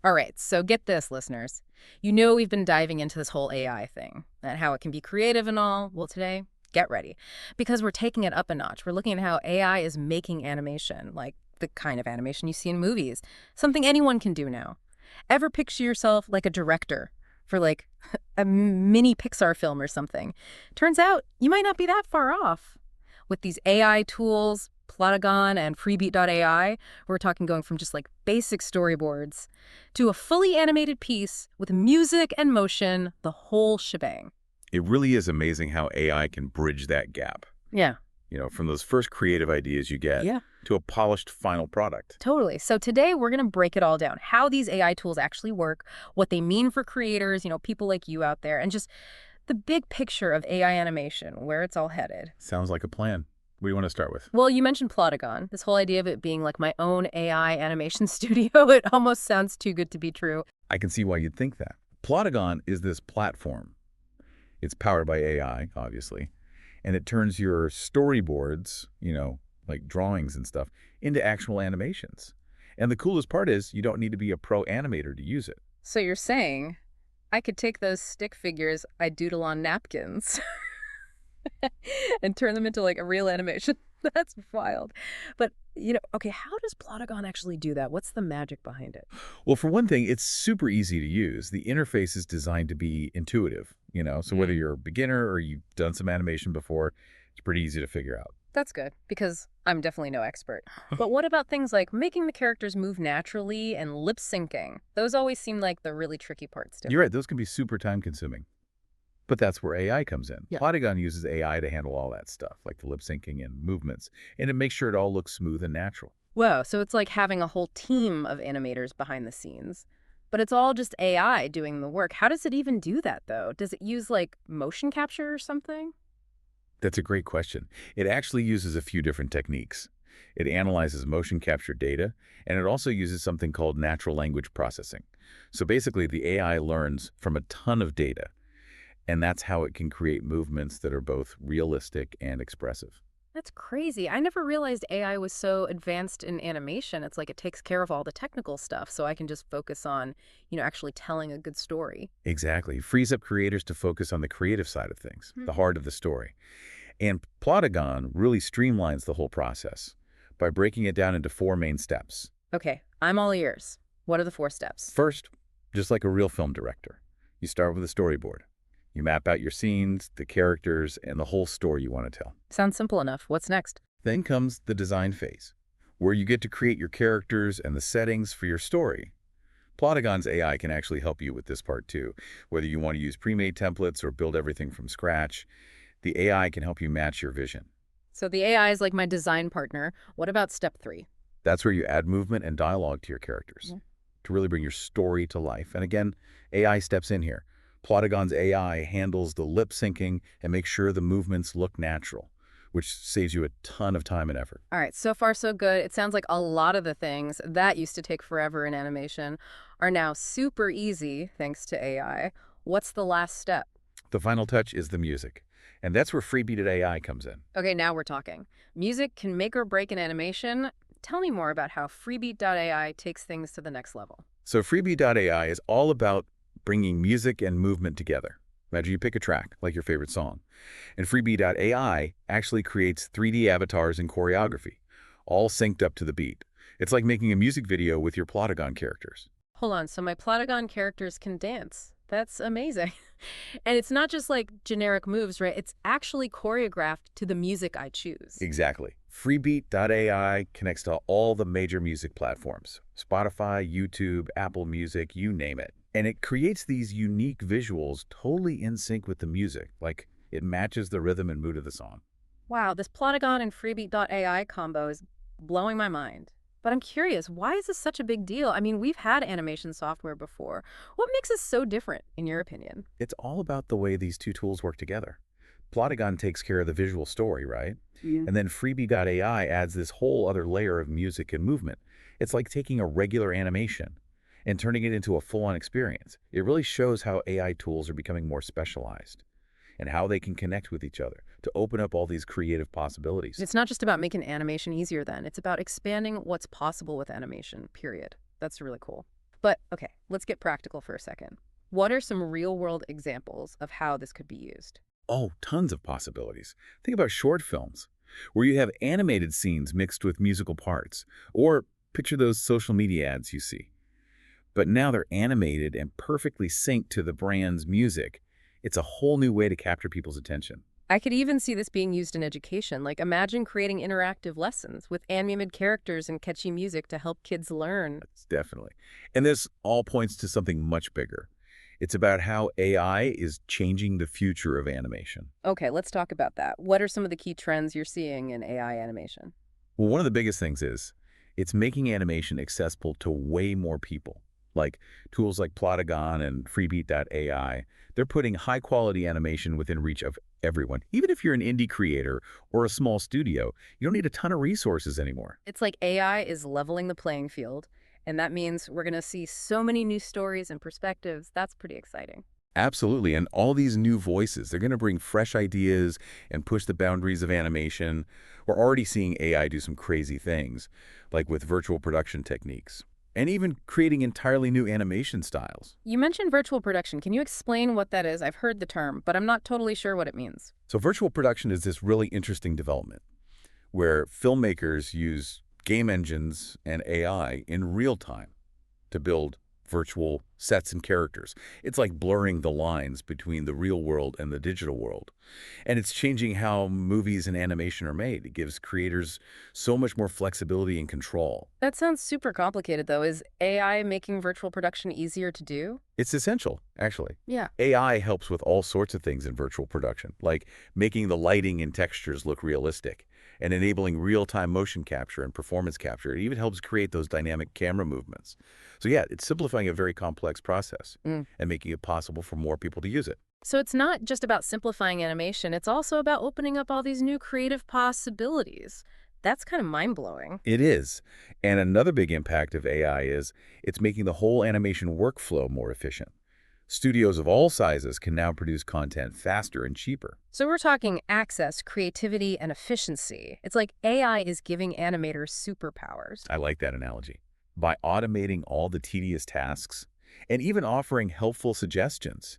All right, so get this, listeners. You know we've been diving into this whole AI thing and how it can be creative and all. Well, today, get ready, because we're taking it up a notch. We're looking at how AI is making animation, like the kind of animation you see in movies, something anyone can do now. Ever picture yourself like a director for like a mini Pixar film or something? Turns out you might not be that far off. With these AI tools, Plotagon and freebeat.ai, we're talking going from just like basic storyboards to a fully animated piece with music and motion, the whole shebang. It really is amazing how AI can bridge that gap, Yeah. from those first creative ideas you get Yeah. to a polished final product. Totally. So today we're going to break it all down, how these AI tools actually work, what they mean for creators, people like you out there, and just the big picture of AI animation, where it's all headed. Sounds like a plan. What do you want to start with? Well, you mentioned Plotagon, this whole idea of it being like my own AI animation studio. It almost sounds too good to be true. I can see why you'd think that. Plotagon is this platform. It's powered by AI, obviously, and it turns your storyboards, like drawings and stuff, into actual animations. And the coolest part is you don't need to be a pro animator to use it. So you're saying I could take those stick figures I doodle on napkins and turn them into like a real animation? That's wild. But, okay, how does Plotagon actually do that? What's the magic behind it? Well, for one thing, it's super easy to use. The interface is designed to be intuitive, so whether you're a beginner or you've done some animation before, it's pretty easy to figure out. That's good, because I'm definitely no expert. But what about things like making the characters move naturally and lip syncing? Those always seem like the really tricky parts to me. You're right, those can be super time consuming. But that's where AI comes in. Yeah. Plotagon uses AI to handle all that stuff, like the lip syncing and movements, and it makes sure it all looks smooth and natural. Whoa, so it's like having a whole team of animators behind the scenes. But it's all just AI doing the work. How does it even do that, though? Does it use, like, motion capture or something? That's a great question. It actually uses a few different techniques. It analyzes motion capture data, and it also uses something called natural language processing. So basically, the AI learns from a ton of data, and that's how it can create movements that are both realistic and expressive. That's crazy. I never realized AI was so advanced in animation. It's like it takes care of all the technical stuff, so I can just focus on, actually telling a good story. Exactly. It frees up creators to focus on the creative side of things, Hmm. the heart of the story. And Plotagon really streamlines the whole process by breaking it down into four main steps. Okay, I'm all ears. What are the 4 steps? First, just like a real film director, you start with a storyboard. You map out your scenes, the characters, and the whole story you want to tell. Sounds simple enough. What's next? Then comes the design phase, where you get to create your characters and the settings for your story. Plotagon's AI can actually help you with this part too. Whether you want to use pre-made templates or build everything from scratch, the AI can help you match your vision. So the AI is like my design partner. What about step 3? That's where you add movement and dialogue to your characters Yeah. to really bring your story to life. And again, AI steps in here. Plotagon's AI handles the lip syncing and makes sure the movements look natural, which saves you a ton of time and effort. All right, so far so good. It sounds like a lot of the things that used to take forever in animation are now super easy thanks to AI. What's the last step? The final touch is the music. And that's where freebeat.ai comes in. Okay, now we're talking. Music can make or break an animation. Tell me more about how freebeat.ai takes things to the next level. So freebeat.ai is all about bringing music and movement together. Imagine you pick a track, like your favorite song. And freebeat.ai actually creates 3D avatars and choreography, all synced up to the beat. It's like making a music video with your Plotagon characters. Hold on, so my Plotagon characters can dance. That's amazing. And it's not just like generic moves, right? It's actually choreographed to the music I choose. Exactly. Freebeat.ai connects to all the major music platforms, Spotify, YouTube, Apple Music, you name it. And it creates these unique visuals totally in sync with the music, like it matches the rhythm and mood of the song. Wow, this Plotagon and freebeat.ai combo is blowing my mind. But I'm curious, why is this such a big deal? I mean, we've had animation software before. What makes us so different, in your opinion? It's all about the way these two tools work together. Plotagon takes care of the visual story, right? Yeah. And then freebie.ai adds this whole other layer of music and movement. It's like taking a regular animation and turning it into a full-on experience. It really shows how AI tools are becoming more specialized and how they can connect with each other to open up all these creative possibilities. It's not just about making animation easier then. It's about expanding what's possible with animation, period. That's really cool. But okay, let's get practical for a second. What are some real-world examples of how this could be used? Oh, tons of possibilities. Think about short films, where you have animated scenes mixed with musical parts, or picture those social media ads you see. But now they're animated and perfectly synced to the brand's music. It's a whole new way to capture people's attention. I could even see this being used in education. Like, imagine creating interactive lessons with animated characters and catchy music to help kids learn. That's definitely. And this all points to something much bigger. It's about how AI is changing the future of animation. Okay, let's talk about that. What are some of the key trends you're seeing in AI animation? Well, one of the biggest things is it's making animation accessible to way more people. Like tools like Plotagon and freebeat.ai, they're putting high-quality animation within reach of everyone. Even if you're an indie creator or a small studio, you don't need a ton of resources anymore. It's like AI is leveling the playing field, and that means we're going to see so many new stories and perspectives. That's pretty exciting. Absolutely, and all these new voices, they're going to bring fresh ideas and push the boundaries of animation. We're already seeing AI do some crazy things, like with virtual production techniques, and even creating entirely new animation styles. You mentioned virtual production. Can you explain what that is? I've heard the term, but I'm not totally sure what it means. So virtual production is this really interesting development where filmmakers use game engines and AI in real time to build virtual sets and characters. It's like blurring the lines between the real world and the digital world. And it's changing how movies and animation are made. It gives creators so much more flexibility and control. That sounds super complicated, though. Is AI making virtual production easier to do? It's essential, actually. Yeah. AI helps with all sorts of things in virtual production, like making the lighting and textures look realistic and enabling real-time motion capture and performance capture. It even helps create those dynamic camera movements. So yeah, it's simplifying a very complex process Mm. and making it possible for more people to use it. So it's not just about simplifying animation, it's also about opening up all these new creative possibilities. That's kind of mind-blowing. It is. And another big impact of AI is it's making the whole animation workflow more efficient. Studios of all sizes can now produce content faster and cheaper. So we're talking access, creativity, and efficiency. It's like AI is giving animators superpowers. I like that analogy. By automating all the tedious tasks and even offering helpful suggestions,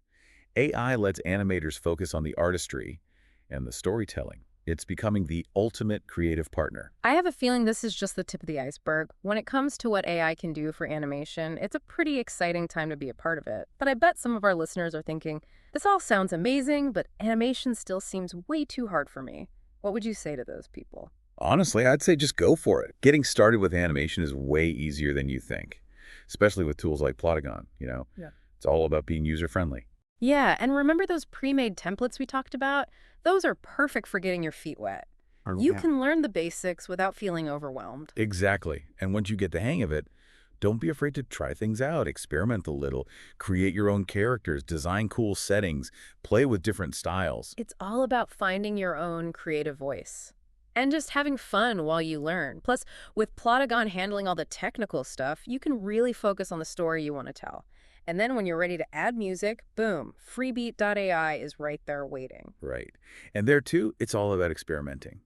AI lets animators focus on the artistry and the storytelling. It's becoming the ultimate creative partner. I have a feeling this is just the tip of the iceberg. When it comes to what AI can do for animation, it's a pretty exciting time to be a part of it. But I bet some of our listeners are thinking, this all sounds amazing, but animation still seems way too hard for me. What would you say to those people? Honestly, I'd say just go for it. Getting started with animation is way easier than you think, especially with tools like Plotagon. Yeah. It's all about being user-friendly. Yeah, and remember those pre-made templates we talked about? Those are perfect for getting your feet wet. You can learn the basics without feeling overwhelmed. Exactly. And once you get the hang of it, don't be afraid to try things out, experiment a little, create your own characters, design cool settings, play with different styles. It's all about finding your own creative voice and just having fun while you learn. Plus, with Plotagon handling all the technical stuff, you can really focus on the story you want to tell. And then when you're ready to add music, boom, freebeat.ai is right there waiting. Right. And there too, it's all about experimenting.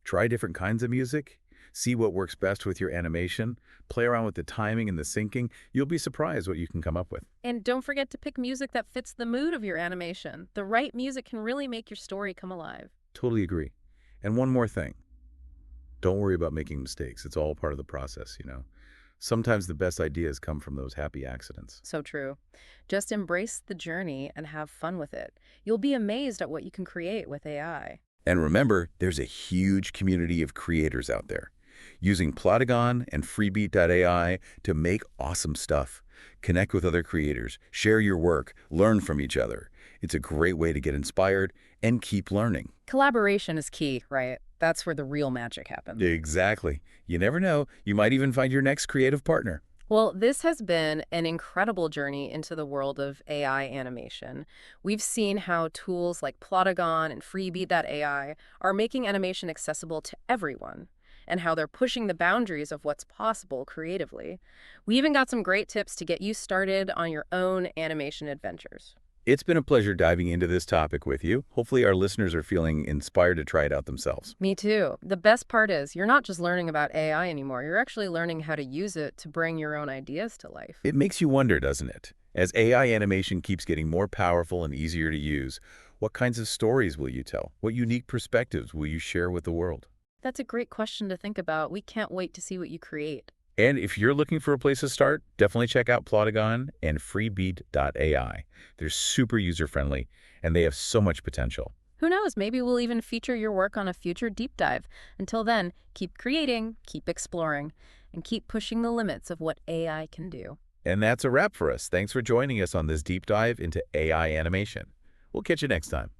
Try different kinds of music, see what works best with your animation, play around with the timing and the syncing. You'll be surprised what you can come up with. And don't forget to pick music that fits the mood of your animation. The right music can really make your story come alive. Totally agree. And one more thing. Don't worry about making mistakes. It's all part of the process. Sometimes the best ideas come from those happy accidents. So true. Just embrace the journey and have fun with it. You'll be amazed at what you can create with AI. And remember, there's a huge community of creators out there using Plotagon and freebeat.ai to make awesome stuff. Connect with other creators, share your work, learn from each other. It's a great way to get inspired and keep learning. Collaboration is key, right? That's where the real magic happens. Exactly. You never know. You might even find your next creative partner. Well, this has been an incredible journey into the world of AI animation. We've seen how tools like Plotagon and freebeat.ai are making animation accessible to everyone, and how they're pushing the boundaries of what's possible creatively. We even got some great tips to get you started on your own animation adventures. It's been a pleasure diving into this topic with you. Hopefully our listeners are feeling inspired to try it out themselves. Me too. The best part is you're not just learning about AI anymore. You're actually learning how to use it to bring your own ideas to life. It makes you wonder, doesn't it? As AI animation keeps getting more powerful and easier to use, what kinds of stories will you tell? What unique perspectives will you share with the world? That's a great question to think about. We can't wait to see what you create. And if you're looking for a place to start, definitely check out Plotagon and freebeat.ai. They're super user-friendly, and they have so much potential. Who knows, maybe we'll even feature your work on a future deep dive. Until then, keep creating, keep exploring, and keep pushing the limits of what AI can do. And that's a wrap for us. Thanks for joining us on this deep dive into AI animation. We'll catch you next time.